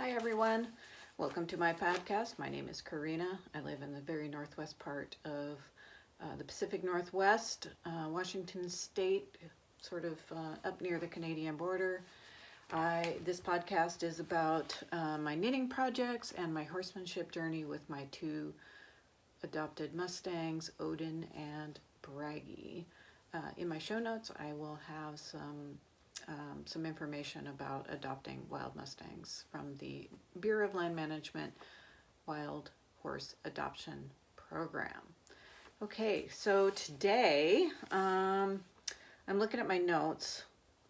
Hi everyone, welcome to my podcast. My name is Corrina. I live in the very northwest part of the Pacific Northwest, Washington State, sort of up near the Canadian border. This podcast is about my knitting projects and my horsemanship journey with my two adopted Mustangs, Odin and Braggy. In my show notes, I will have some information about adopting wild Mustangs from the Bureau of Land Management Wild Horse Adoption Program. Okay, so today I'm looking at my notes.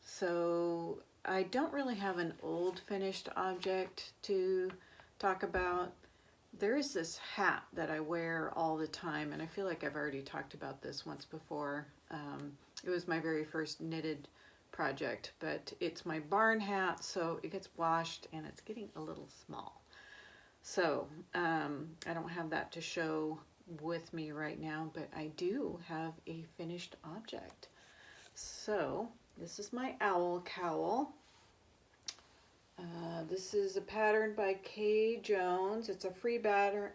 So I don't really have an old finished object to talk about. There is this hat that I wear all the time, and I feel like I've already talked about this once before. It was my very first knitted project, but it's my barn hat, so it gets washed and it's getting a little small. So I don't have that to show with me right now, but I do have a finished object. So this is my owl cowl. This is a pattern by Kay Jones. It's a free pattern.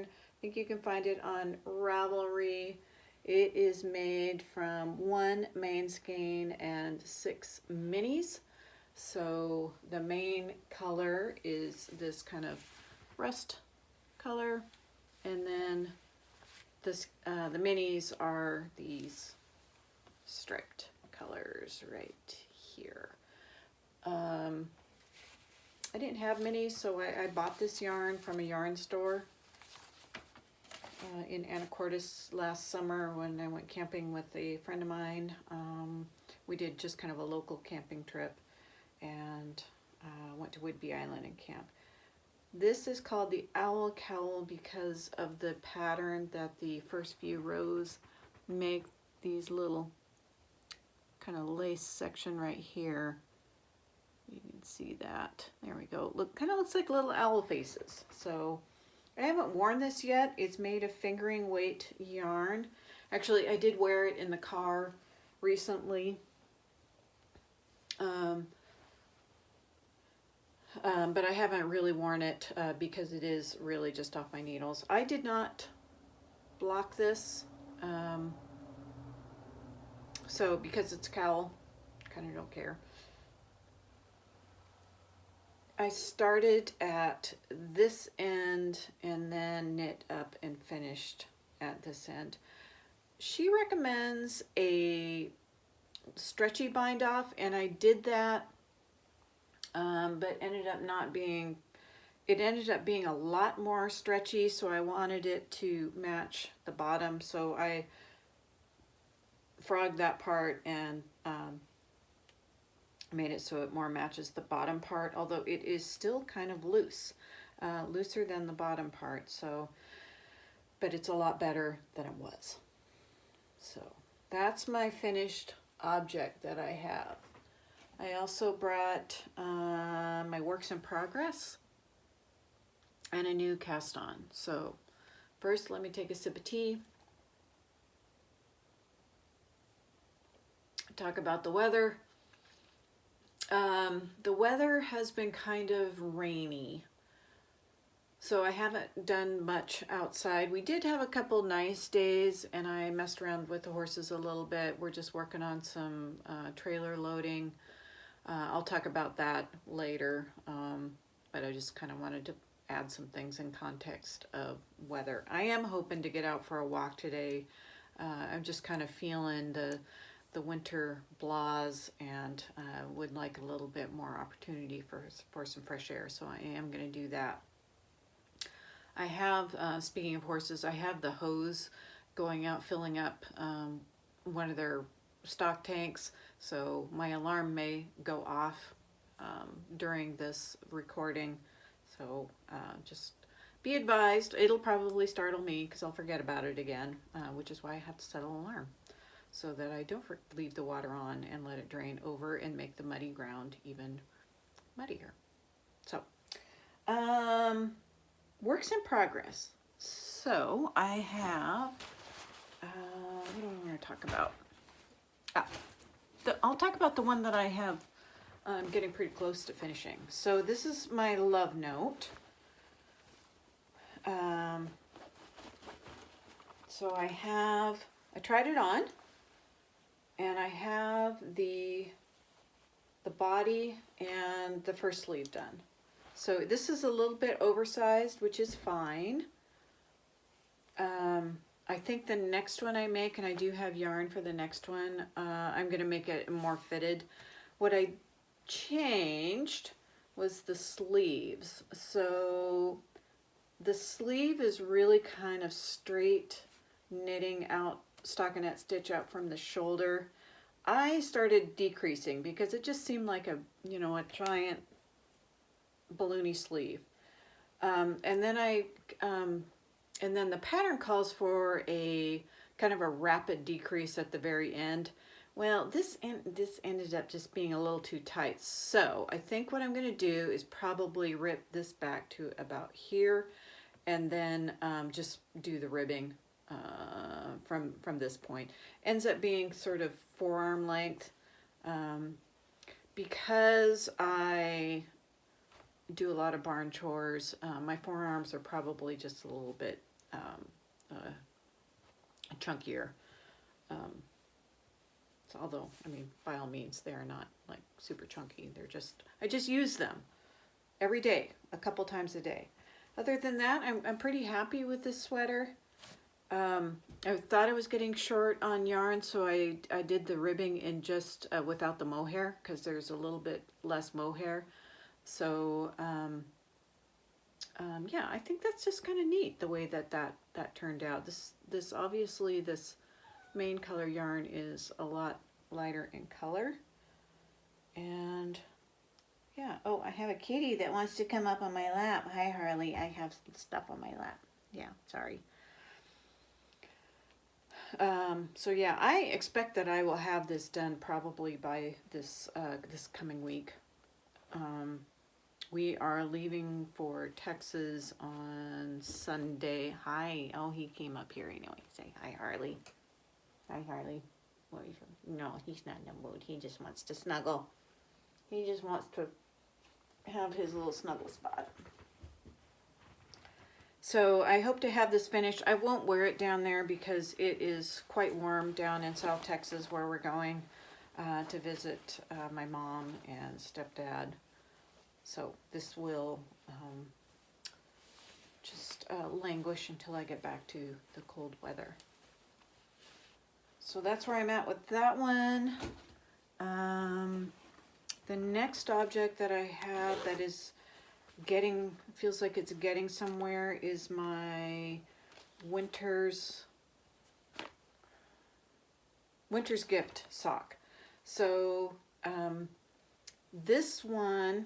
I think you can find it on Ravelry. It is made from 1 main skein and 6 minis. So the main color is this kind of rust color, and then this the minis are these striped colors right here. I didn't have minis, so I bought this yarn from a yarn store in Anacortes last summer when I went camping with a friend of mine. We did just kind of a local camping trip and went to Whidbey Island and camped. This is called the owl cowl because of the pattern that the first few rows make these little kind of lace section right here. You can see that. There we go. Look, kind of looks like little owl faces. So I haven't worn this yet. It's made of fingering weight yarn. Actually, I did wear it in the car recently. But I haven't really worn it because it is really just off my needles. I did not block this. So because it's a cowl, kind of don't care. I started at this end and then knit up and finished at this end. She recommends a stretchy bind off, and I did that, but ended up not being, it ended up being a lot more stretchy, so I wanted it to match the bottom, so I frogged that part and made it so it more matches the bottom part, although it is still kind of loose, looser than the bottom part, so, but it's a lot better than it was. So that's my finished object that I have. I also brought my works in progress and a new cast on. So first, let me take a sip of tea, talk about the weather. The weather has been kind of rainy, so I haven't done much outside. We did have a couple nice days, and I messed around with the horses a little bit. We're just working on some trailer loading. I'll talk about that later, but I just kind of wanted to add some things in context of weather. I am hoping to get out for a walk today. I'm just kind of feeling the winter blahs, and would like a little bit more opportunity for some fresh air, so I am going to do that. I have, speaking of horses, I have the hose going out filling up one of their stock tanks, so my alarm may go off during this recording, so just be advised. It'll probably startle me because I'll forget about it again, which is why I have to set an alarm, so that I don't leave the water on and let it drain over and make the muddy ground even muddier. So, works in progress. So I have, what do I want to talk about? I'll talk about the one that I have I'm getting pretty close to finishing. So this is my Lovenote. So I tried it on, and I have the body and the first sleeve done. So this is a little bit oversized, which is fine. I think the next one I make, and I do have yarn for the next one, I'm going to make it more fitted. What I changed was the sleeves. So the sleeve is really kind of straight knitting out, stockinette stitch out from the shoulder. I started decreasing because it just seemed like a giant balloony sleeve. And then the pattern calls for a kind of a rapid decrease at the very end. Well, this ended up just being a little too tight. So I think what I'm going to do is probably rip this back to about here, and then just do the ribbing from this point. Ends up being sort of forearm length. Because I do a lot of barn chores, my forearms are probably just a little bit chunkier. So although, I mean, by all means, they're not like super chunky. I just use them every day, a couple times a day. Other than that, I'm pretty happy with this sweater. I thought I was getting short on yarn, so I did the ribbing in just without the mohair, because there's a little bit less mohair. So yeah, I think that's just kind of neat the way that turned out. This obviously, this main color yarn is a lot lighter in color. And yeah, oh, I have a kitty that wants to come up on my lap. Hi, Harley. I have stuff on my lap. Yeah, sorry. So yeah, I expect that I will have this done probably by this coming week. We are leaving for Texas on Sunday. Hi. Oh, he came up here anyway. Say hi, Harley. Hi, Harley. No, he's not in the mood. He just wants to snuggle. He just wants to have his little snuggle spot. So I hope to have this finished. I won't wear it down there because it is quite warm down in South Texas where we're going to visit my mom and stepdad. So this will just languish until I get back to the cold weather. So that's where I'm at with that one. The next object that I have that is feels like it's getting somewhere is my winter's gift sock. So this one,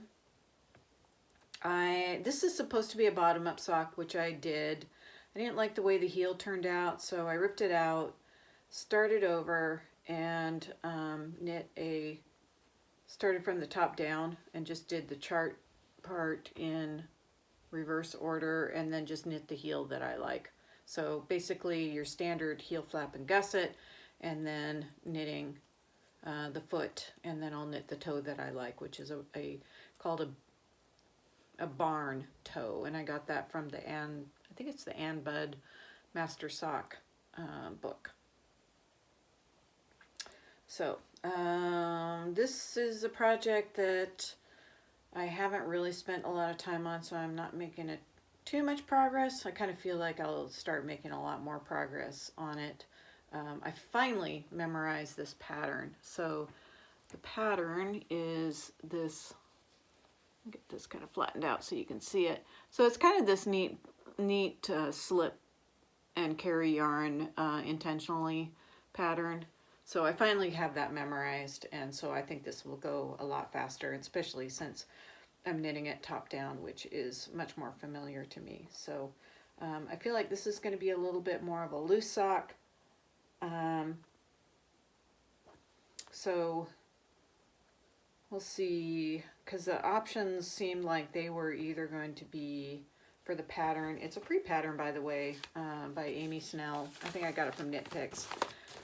this is supposed to be a bottom-up sock, which I did. I didn't like the way the heel turned out, so I ripped it out, started over, and started from the top down and just did the chart part in reverse order, and then just knit the heel that I like. So basically your standard heel flap and gusset, and then knitting the foot, and then I'll knit the toe that I like, which is called a barn toe, and I got that from the I think it's the Ann Budd Master Sock book. So this is a project that I haven't really spent a lot of time on, so I'm not making it too much progress. I kind of feel like I'll start making a lot more progress on it. I finally memorized this pattern. So the pattern is this. Get this kind of flattened out so you can see it. So it's kind of this neat slip and carry yarn intentionally pattern. So I finally have that memorized, and so I think this will go a lot faster, especially since I'm knitting it top down, which is much more familiar to me. So I feel like this is going to be a little bit more of a loose sock. So we'll see, because the options seemed like they were either going to be for the pattern. It's a free pattern, by the way, by Amy Snell. I think I got it from Knitpicks.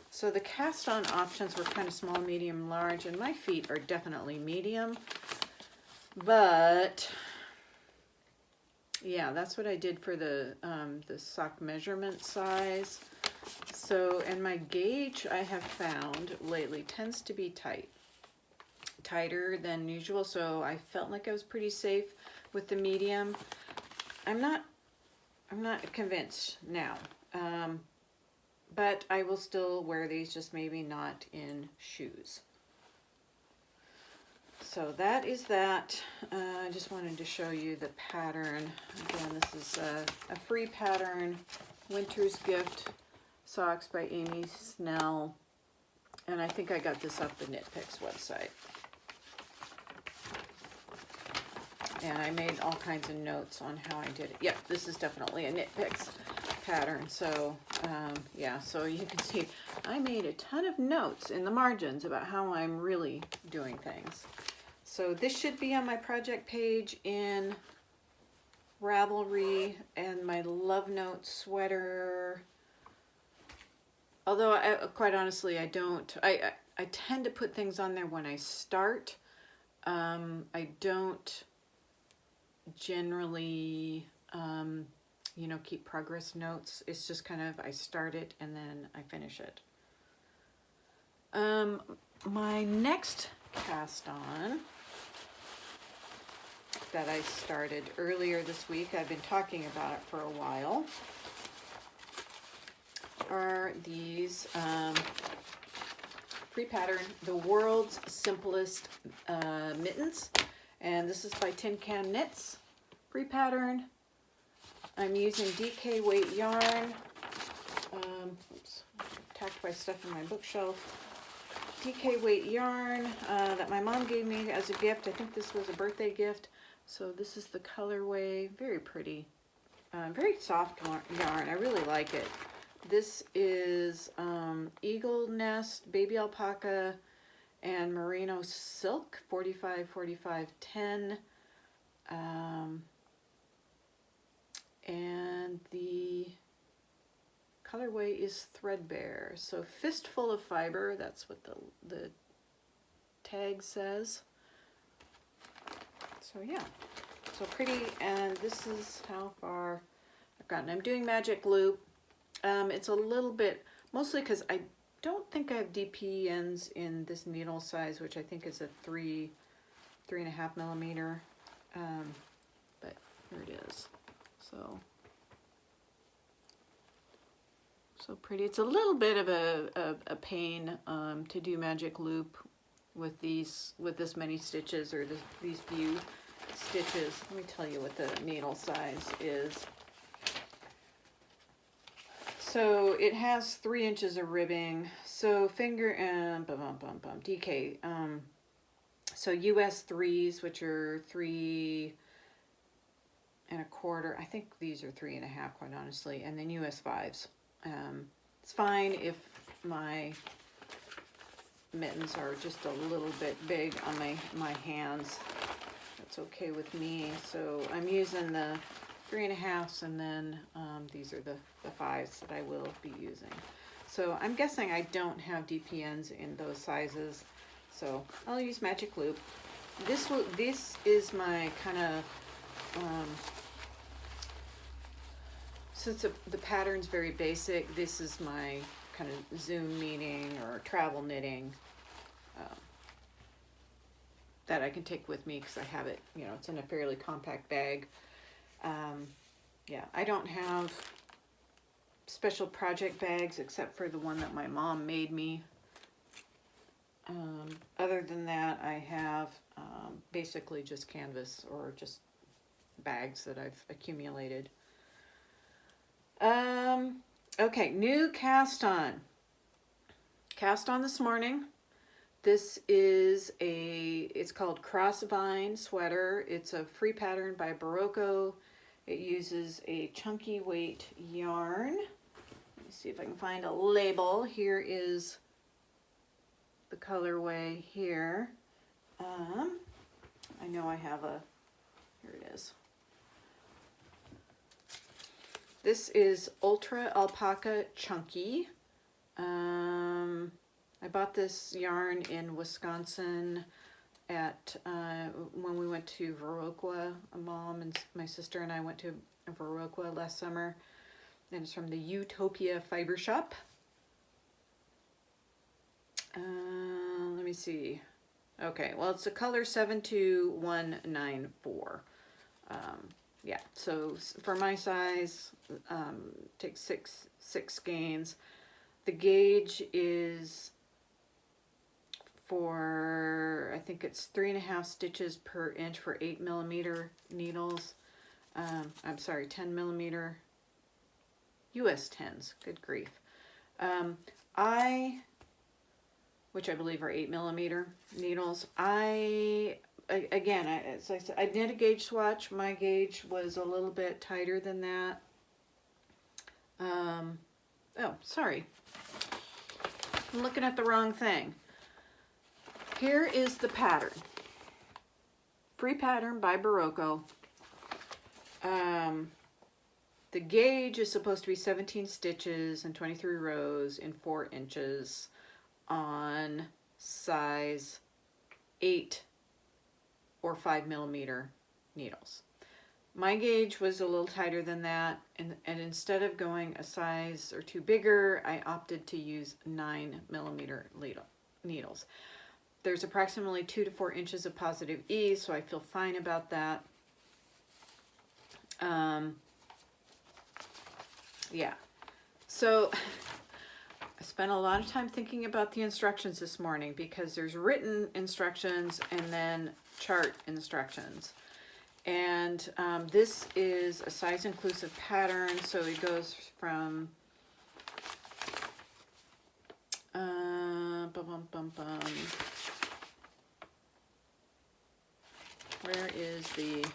So the cast on options were kind of small, medium, large, and my feet are definitely medium. But yeah, that's what I did for the sock measurement size. So, and my gauge I have found lately tends to be tighter than usual. So I felt like I was pretty safe with the medium. I'm not convinced now. But I will still wear these, just maybe not in shoes. So that is that. I just wanted to show you the pattern. Again, this is a free pattern, Winter's Gift Socks by Amy Snell. And I think I got this off the Knitpicks website. And I made all kinds of notes on how I did it. Yeah, this is definitely a Knitpicks pattern. So yeah, so you can see I made a ton of notes in the margins about how I'm really doing things. So this should be on my project page in Ravelry, and my Lovenote sweater. Although quite honestly, I tend to put things on there when I start. I don't generally you know, keep progress notes. It's just kind of, I start it and then I finish it. My next cast on that I started earlier this week, I've been talking about it for a while, are these free pattern, The World's Simplest Mittens. And this is by tincanknits, free pattern. I'm using DK weight yarn. Oops, attacked by stuff in my bookshelf. DK weight yarn that my mom gave me as a gift. I think this was a birthday gift. So this is the colorway, very pretty. Very soft yarn, I really like it. This is Eagle Nest, Baby Alpaca, and Merino Silk, 45, 45, 10. And the colorway is Threadbare. So fistful of fiber, that's what the tag says. So yeah, so pretty. And this is how far I've gotten. I'm doing magic loop. It's a little bit, mostly because I don't think I have DP ends in this needle size, which I think is a 3.5 millimeter. But here it is. So pretty. It's a little bit of a pain to do magic loop with this many stitches, or these few stitches. Let me tell you what the needle size is. So it has 3 inches of ribbing. So finger and DK. So US 3s, which are 3 1/4. I think these are 3 1/2, quite honestly, and then US 5s. It's fine if my mittens are just a little bit big on my hands. That's okay with me. So I'm using the 3 1/2s, and then these are the 5s that I will be using. So I'm guessing I don't have DPNs in those sizes, so I'll use magic loop. This is my kind of since the pattern's very basic, this is my kind of Zoom meeting or travel knitting that I can take with me, because I have it, you know, it's in a fairly compact bag. Yeah, I don't have special project bags except for the one that my mom made me. Other than that, I have basically just canvas or just bags that I've accumulated. Okay, new cast on. Cast on this morning. This is it's called Crossvine sweater. It's a free pattern by Berroco. It uses a chunky weight yarn. Let me see if I can find a label. Here is the colorway here. I know I have here it is. This is Ultra Alpaca Chunky. I bought this yarn in Wisconsin at when we went to Berroco. Mom and my sister and I went to Berroco last summer, and it's from the Utopia Fiber Shop. Let me see. Okay, well, it's the color 72194. Yeah, so for my size, take six skeins. The gauge is for, I think it's 3.5 stitches per inch for 8mm needles. I'm sorry, 10mm US 10s. Good grief. Which I believe are 8mm needles. Again, as I said, I did a gauge swatch. My gauge was a little bit tighter than that. Oh, sorry. I'm looking at the wrong thing. Here is the pattern. Free pattern by Berroco. The gauge is supposed to be 17 stitches and 23 rows in 4 inches on size 8 or 5mm needles. My gauge was a little tighter than that, and instead of going a size or 2 bigger, I opted to use 9mm needles. There's approximately 2 to 4 inches of positive ease, so I feel fine about that. Yeah, so I spent a lot of time thinking about the instructions this morning, because there's written instructions and then chart instructions. And this is a size inclusive pattern, so it goes from where is the,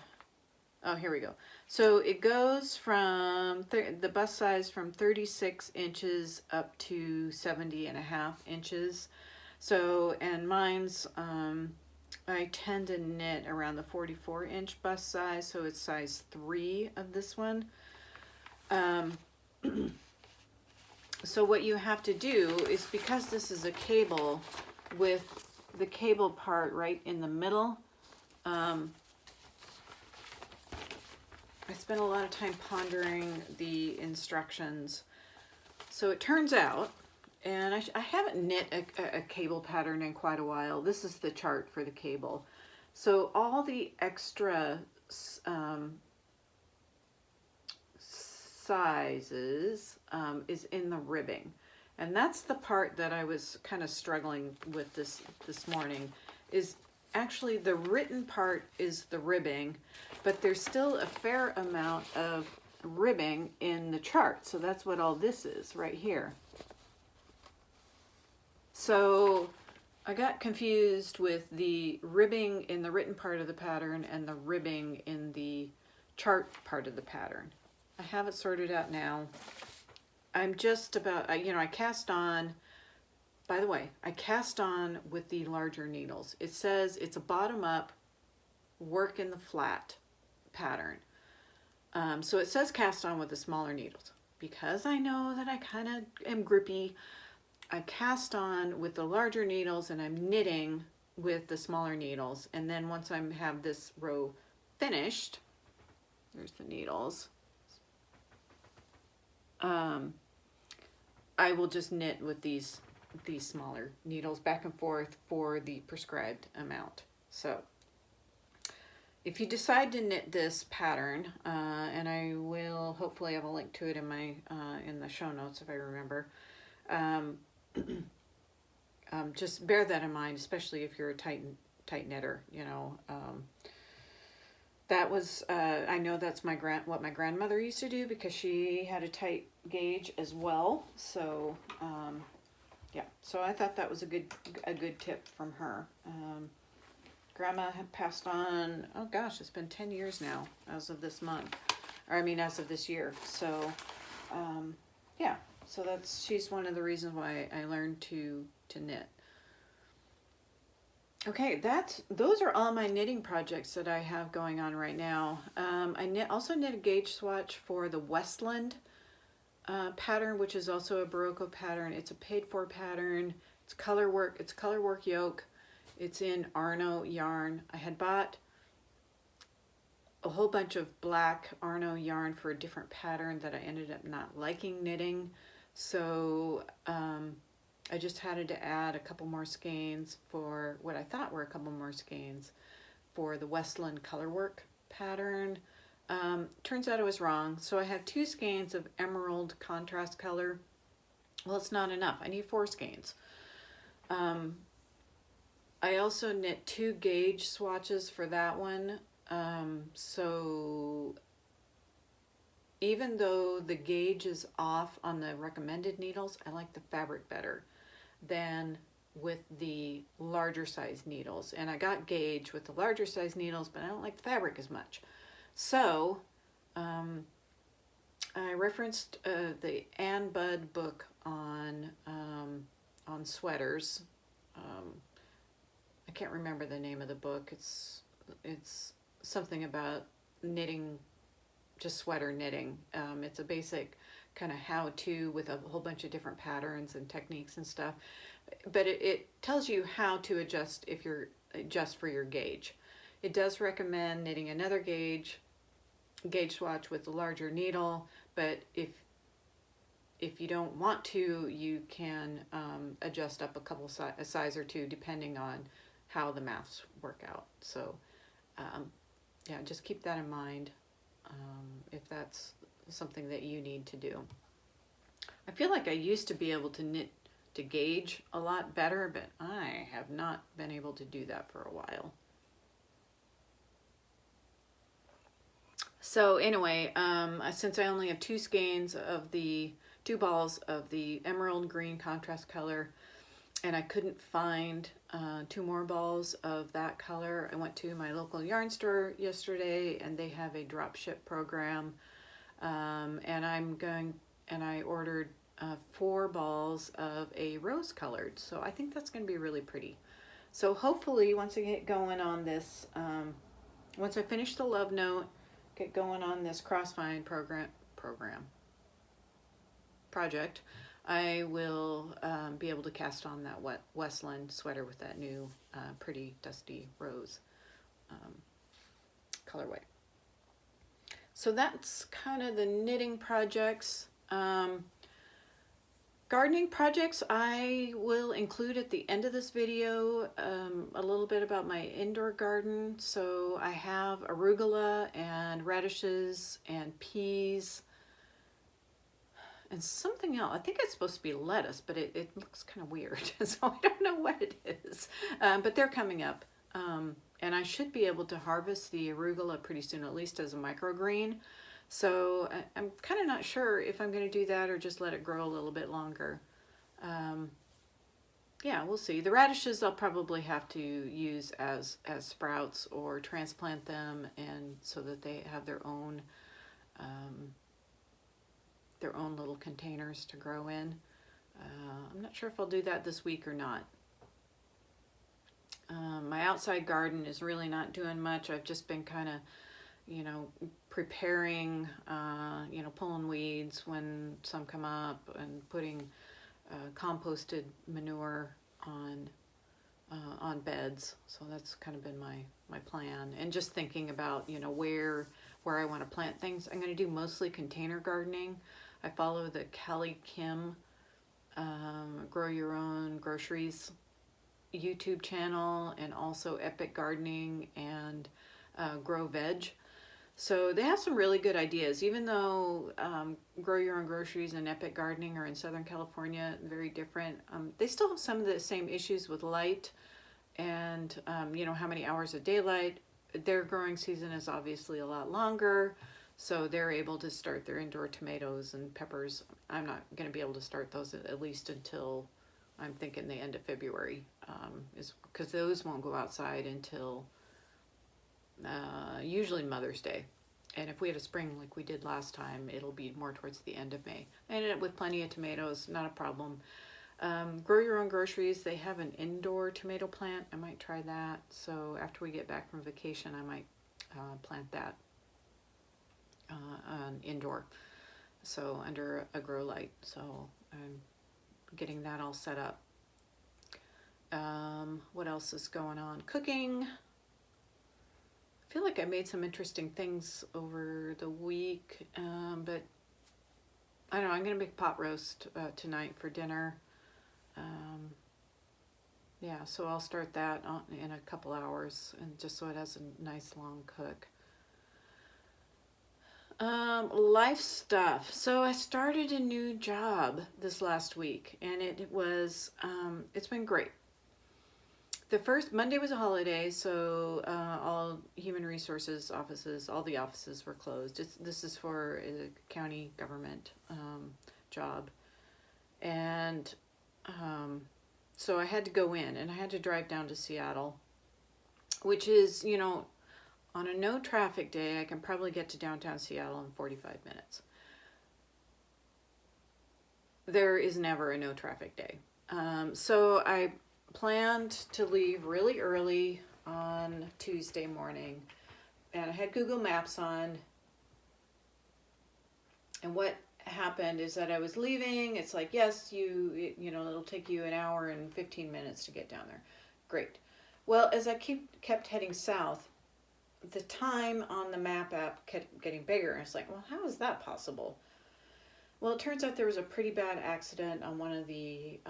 oh, here we go. So it goes from the bust size from 36 inches up to 70.5 inches. So, and mine's, I tend to knit around the 44-inch bust size, so it's size 3 of this one. So what you have to do is, because this is a cable with the cable part right in the middle, I spent a lot of time pondering the instructions. So it turns out, and I haven't knit a cable pattern in quite a while. This is the chart for the cable. So all the extra sizes is in the ribbing. And that's the part that I was kind of struggling with this morning, is actually the written part is the ribbing, but there's still a fair amount of ribbing in the chart. So that's what all this is right here. So I got confused with the ribbing in the written part of the pattern and the ribbing in the chart part of the pattern. I have it sorted out now. I'm just about, I cast on, by the way, I cast on with the larger needles. It says it's a bottom up, work in the flat pattern. So it says cast on with the smaller needles. Because I know that I kind of am grippy, I cast on with the larger needles and I'm knitting with the smaller needles. And then once I have this row finished, there's the needles, I will just knit with these smaller needles back and forth for the prescribed amount. So if you decide to knit this pattern, and I will hopefully have a link to it in my in the show notes if I remember, just bear that in mind, especially if you're a tight knitter. That was I know that's what my grandmother used to do, because she had a tight gauge as well. So yeah, so I thought that was a good tip from her. Grandma had passed on, oh gosh, it's been 10 years now as of this month, or I mean as of this year. So yeah, so she's one of the reasons why I learned to knit. Okay, those are all my knitting projects that I have going on right now. I also knit a gauge swatch for the Westland pattern, which is also a Berroco pattern. It's a paid for pattern. It's color work. It's color work yoke. It's in Arne yarn. I had bought a whole bunch of black Arne yarn for a different pattern that I ended up not liking knitting. So I just had to add a couple more skeins for what I thought were a couple more skeins for the Westland color work pattern. Turns out I was wrong. So I have 2 skeins of emerald contrast color. Well, it's not enough. I need 4 skeins. I also knit 2 gauge swatches for that one. So even though the gauge is off on the recommended needles, I like the fabric better than with the larger size needles. And I got gauge with the larger size needles, but I don't like the fabric as much. So I referenced the Anne Budd book on sweaters. I can't remember the name of the book. It's something about knitting, just sweater knitting. It's a basic kind of how-to with a whole bunch of different patterns and techniques and stuff. But it tells you how to adjust if you're adjust for your gauge. It does recommend knitting another gauge swatch with the larger needle, but if you don't want to, you can adjust up a size or 2 depending on how the maths work out. So yeah, just keep that in mind if that's something that you need to do. I feel like I used to be able to knit to gauge a lot better, but I have not been able to do that for a while. So anyway, since I only have 2 skeins of the 2 balls of the emerald green contrast color, and I couldn't find 2 more balls of that color, I went to my local yarn store yesterday, and they have a drop ship program, and I ordered 4 balls of a rose colored. So I think that's going to be really pretty. So hopefully once I get going on this, once I finish the Lovenote, get going on this Crossvine project, I will be able to cast on that Westland sweater with that new pretty dusty rose colorway. So that's kind of the knitting projects. Gardening projects I will include at the end of this video a little bit about my indoor garden. So I have arugula and radishes and peas and something else. I think it's supposed to be lettuce, but it looks kind of weird, so I don't know what it is. But they're coming up. And I should be able to harvest the arugula pretty soon, at least as a microgreen. So I'm kind of not sure if I'm going to do that or just let it grow a little bit longer. Yeah, we'll see. The radishes I'll probably have to use as sprouts or transplant them, and so that they have their own little containers to grow in. I'm not sure if I'll do that this week or not. My outside garden is really not doing much. I've just been kind of, preparing, pulling weeds when some come up, and putting composted manure on beds. So that's kind of been my plan, and just thinking about where I want to plant things. I'm going to do mostly container gardening. I follow the Kelly Kim Grow Your Own Groceries YouTube channel, and also Epic Gardening and Grow Veg. So they have some really good ideas, even though Grow Your Own Groceries and Epic Gardening are in Southern California, very different. They still have some of the same issues with light and, how many hours of daylight. Their growing season is obviously a lot longer, so they're able to start their indoor tomatoes and peppers. I'm not going to be able to start those at least until, I'm thinking, the end of February, is because those won't go outside until usually Mother's Day. And if we had a spring like we did last time, it'll be more towards the end of May. I ended up with plenty of tomatoes, not a problem. Grow Your Own Groceries, they have an indoor tomato plant. I might try that. So after we get back from vacation, I might plant that indoor. so under a grow light. So I'm getting that all set up. What else is going on? Cooking. I feel like I made some interesting things over the week, but I don't know, I'm going to make pot roast tonight for dinner. Yeah, so I'll start that in a couple hours, and just so it has a nice long cook. Life stuff. So I started a new job this last week, and it's been great. The first Monday was a holiday, so all human resources offices, all the offices were closed. This is for a county government job, and so I had to go in, and I had to drive down to Seattle, which is, on a no traffic day, I can probably get to downtown Seattle in 45 minutes. There is never a no traffic day. So I planned to leave really early on Tuesday morning, and I had Google Maps on, and what happened is that I was leaving. It's like, yes, it'll take you an hour and 15 minutes to get down there. Great. Well, as I kept heading south, the time on the map app kept getting bigger. And it's like, well, how is that possible? Well, it turns out there was a pretty bad accident on one of the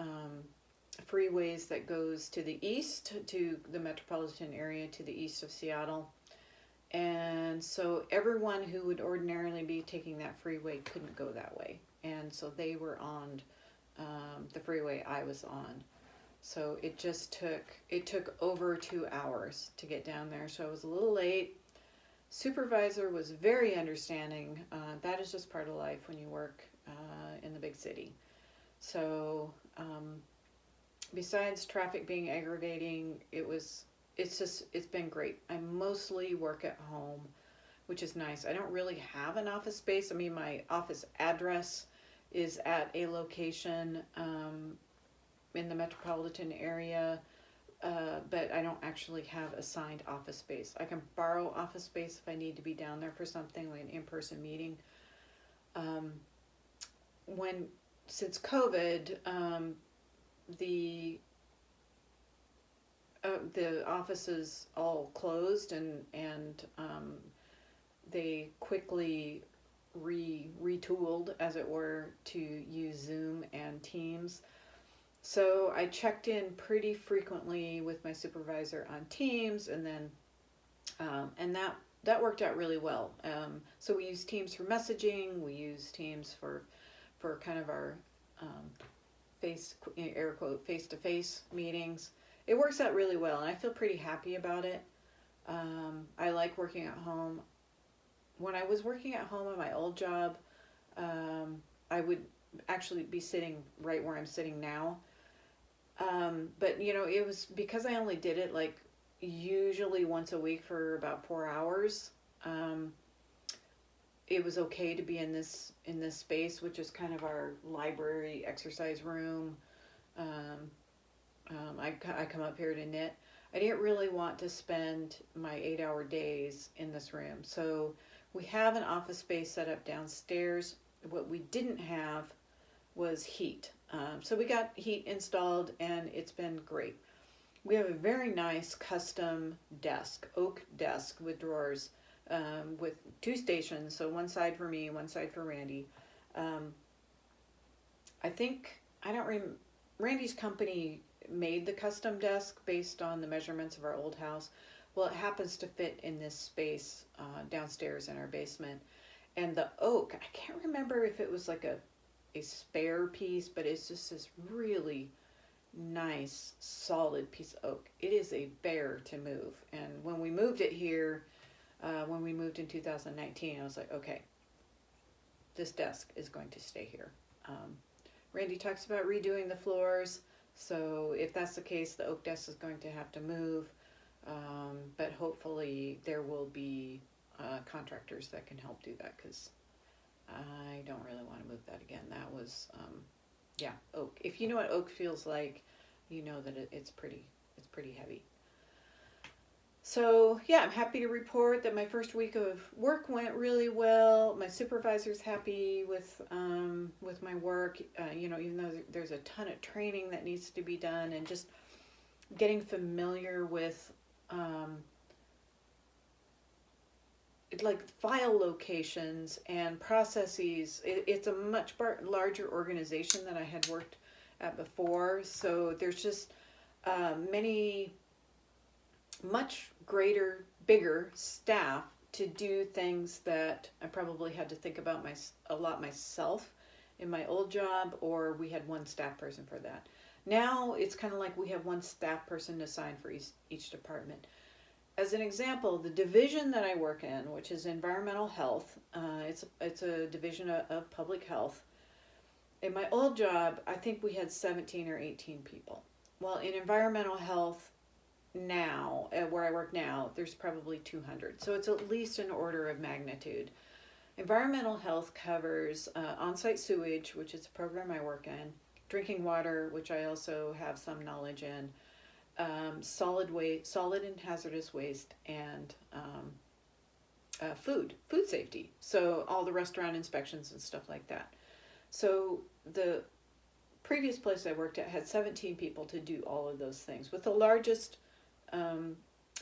freeways that goes to the east, to the metropolitan area to the east of Seattle. And so everyone who would ordinarily be taking that freeway couldn't go that way. And so they were on the freeway I was on. So it took over 2 hours to get down there. So I was a little late. Supervisor was very understanding. That is just part of life when you work in the big city. So besides traffic being aggravating, it's been great. I mostly work at home, which is nice. I don't really have an office space. I mean, my office address is at a location in the metropolitan area, but I don't actually have assigned office space. I can borrow office space if I need to be down there for something like an in-person meeting. Since COVID, the offices all closed, and they quickly retooled, as it were, to use Zoom and Teams. So I checked in pretty frequently with my supervisor on Teams, and then and that worked out really well. So we use Teams for messaging. We use Teams for kind of our air quote face-to-face meetings. It works out really well, and I feel pretty happy about it. I like working at home. When I was working at home at my old job, I would actually be sitting right where I'm sitting now. But it was because I only did it like usually once a week for about 4 hours. It was okay to be in this space, which is kind of our library exercise room. I come up here to knit. I didn't really want to spend my 8-hour days in this room. So we have an office space set up downstairs. What we didn't have was heat. So we got heat installed, and it's been great. We have a very nice custom desk, oak desk with drawers, with 2 stations. So one side for me, one side for Randy. Randy's company made the custom desk based on the measurements of our old house. Well, it happens to fit in this space downstairs in our basement. And the oak, I can't remember if it was like a spare piece, but it's just this really nice, solid piece of oak. It is a bear to move. And when we moved it here, when we moved in 2019, I was like, okay, this desk is going to stay here. Randy talks about redoing the floors. So if that's the case, the oak desk is going to have to move. But hopefully there will be contractors that can help do that, because I don't really want to move that again. That was, oak. If you know what oak feels like, you know that it's pretty heavy. So yeah, I'm happy to report that my first week of work went really well. My supervisor's happy with my work. Even though there's a ton of training that needs to be done, and just getting familiar with like file locations and processes. It's a much larger organization than I had worked at before. So there's just many much greater, bigger staff to do things that I probably had to think about a lot myself in my old job, or we had one staff person for that. Now it's kind of like we have one staff person assigned for each department. As an example, the division that I work in, which is environmental health, it's a division of public health. In my old job, I think we had 17 or 18 people. Well, in environmental health now, where I work now, there's probably 200. So it's at least an order of magnitude. Environmental health covers on-site sewage, which is a program I work in, drinking water, which I also have some knowledge in, solid and hazardous waste, and food safety. So all the restaurant inspections and stuff like that. So the previous place I worked at had 17 people to do all of those things, with the largest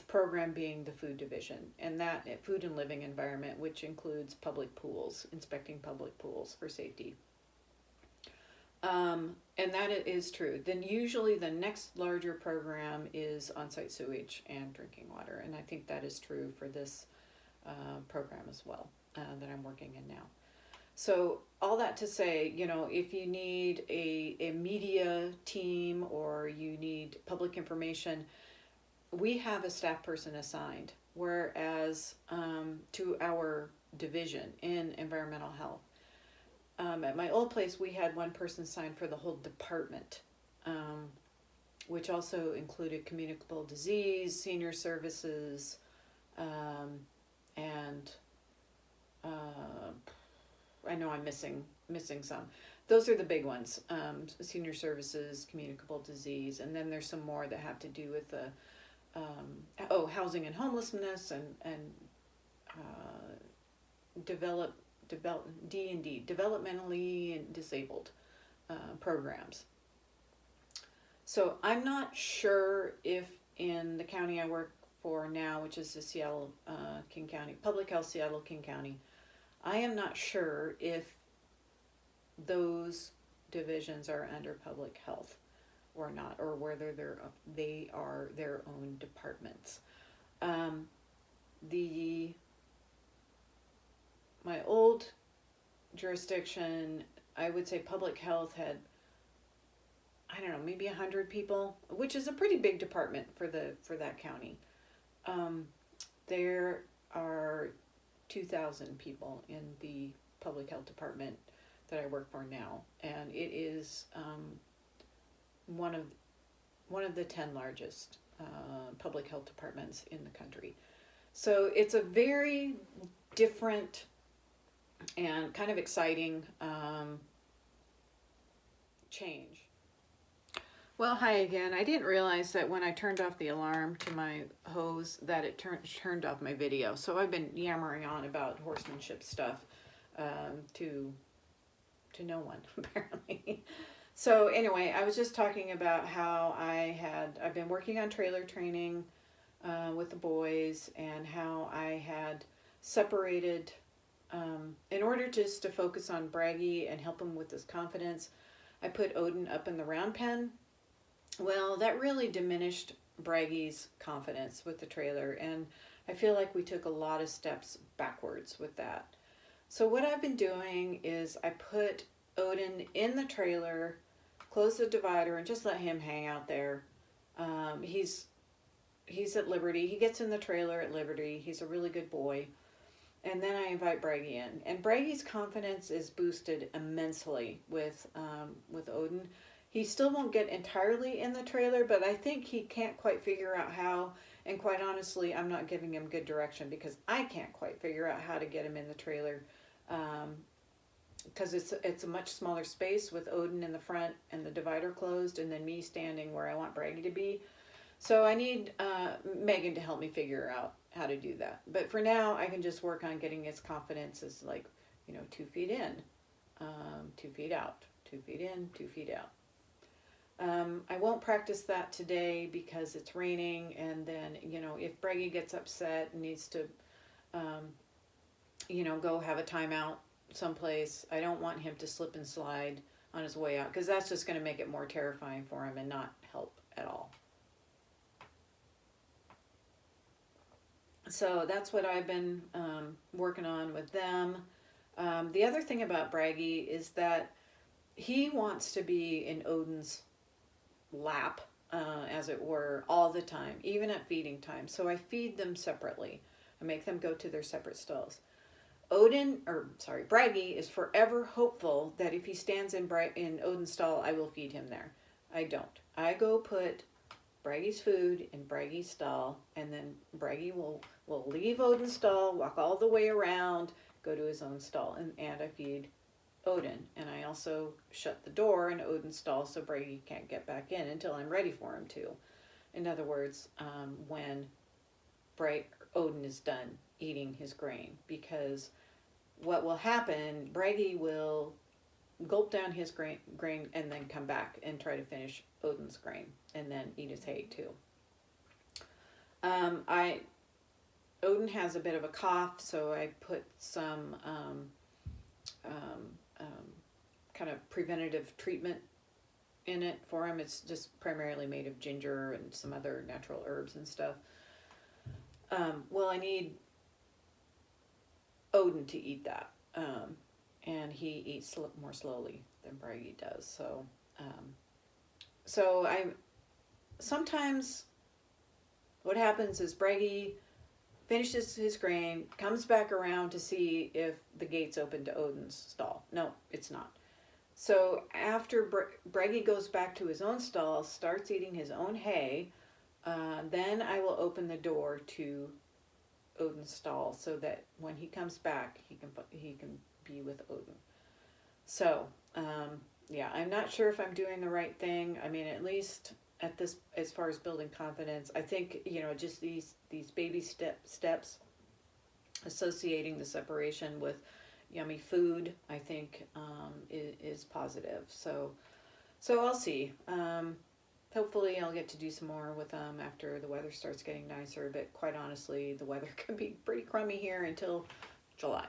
program being the food division, and that food and living environment, which includes public pools, inspecting public pools for safety. And that is true. Then usually the next larger program is on-site sewage and drinking water, and I think that is true for this program as well that I'm working in now. So all that to say, if you need a media team or you need public information, we have a staff person assigned, whereas to our division in environmental health. At my old place, we had one person assigned for the whole department, which also included communicable disease, senior services, and I know I'm missing some. Those are the big ones, senior services, communicable disease, and then there's some more that have to do with the housing and homelessness, and D&D, developmentally and disabled programs. So I'm not sure if in the county I work for now, which is the Seattle King County, Public Health Seattle King County, I am not sure if those divisions are under public health or not, or whether they are their own departments. My old jurisdiction, I would say public health had, I don't know, maybe 100 people, which is a pretty big department for that county. There are 2,000 people in the public health department that I work for now, and it is one of the 10 largest public health departments in the country. So it's a very different and kind of exciting change. Well, hi again. I didn't realize that when I turned off the alarm to my hose that it turned off my video. So I've been yammering on about horsemanship stuff to no one, apparently. So anyway, I was just talking about how I've been working on trailer training with the boys, and how I had separated, in order just to focus on Braggy and help him with his confidence, I put Odin up in the round pen. Well, that really diminished Braggy's confidence with the trailer, and I feel like we took a lot of steps backwards with that. So what I've been doing is I put Odin in the trailer, close the divider, and just let him hang out there. He's at Liberty. He gets in the trailer at Liberty. He's a really good boy. And then I invite Braggy in. And Braggy's confidence is boosted immensely with Odin. He still won't get entirely in the trailer, but I think he can't quite figure out how. And quite honestly, I'm not giving him good direction because I can't quite figure out how to get him in the trailer. Because it's a much smaller space with Odin in the front and the divider closed, and then me standing where I want Braggy to be. So I need Megan to help me figure out how to do that. But for now, I can just work on getting his confidence as like, 2 feet in, 2 feet out, 2 feet in, 2 feet out. I won't practice that today because it's raining, and then, if Breggy gets upset and needs to, go have a timeout someplace, I don't want him to slip and slide on his way out, because that's just going to make it more terrifying for him and not help at all. So that's what I've been working on with them. The other thing about Braggy is that he wants to be in Odin's lap, as it were, all the time, even at feeding time. So I feed them separately. I make them go to their separate stalls. Braggy is forever hopeful that if he stands in Odin's stall, I will feed him there. I don't. I go put Braggy's food in Braggy's stall, and then Braggy will leave Odin's stall, walk all the way around, go to his own stall, and I feed Odin. And I also shut the door in Odin's stall so Braggy can't get back in until I'm ready for him to. In other words, when Odin is done eating his grain, because what will happen, Braggy will gulp down his grain and then come back and try to finish Odin's grain and then eat his hay too. Odin has a bit of a cough, so I put some kind of preventative treatment in it for him. It's just primarily made of ginger and some other natural herbs and stuff. I need Odin to eat that, and he eats more slowly than Braggy does. So I sometimes what happens is Braggy finishes his grain, comes back around to see if the gate's open to Odin's stall. No, it's not. So after Braggy goes back to his own stall, starts eating his own hay, then I will open the door to Odin's stall so that when he comes back, he can be with Odin. So, I'm not sure if I'm doing the right thing. I mean, at least at this, as far as building confidence, I think, just these baby steps, associating the separation with yummy food, I think, is positive. So I'll see. Hopefully I'll get to do some more with them after the weather starts getting nicer, but quite honestly, the weather can be pretty crummy here until July.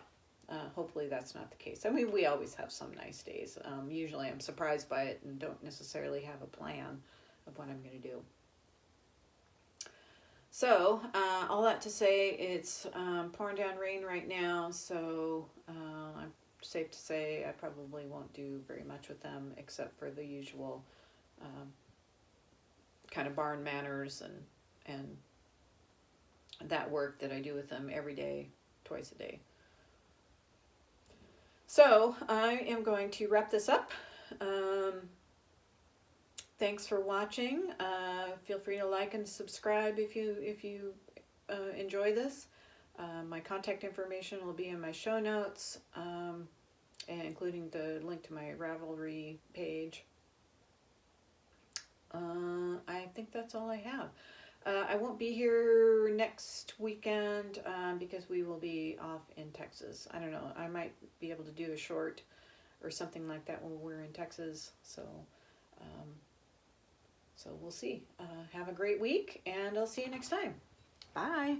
Hopefully that's not the case. I mean, we always have some nice days. Usually I'm surprised by it and don't necessarily have a plan of what I'm going to do. So, all that to say, it's pouring down rain right now, so I'm safe to say I probably won't do very much with them except for the usual kind of barn manners and that work that I do with them every day, twice a day. So I am going to wrap this up. Thanks for watching. Feel free to like and subscribe if you enjoy this. My contact information will be in my show notes, including the link to my Ravelry page. I think that's all I have. I won't be here next weekend because we will be off in Texas. I don't know. I might be able to do a short or something like that when we're in Texas. So we'll see. Have a great week, and I'll see you next time. Bye.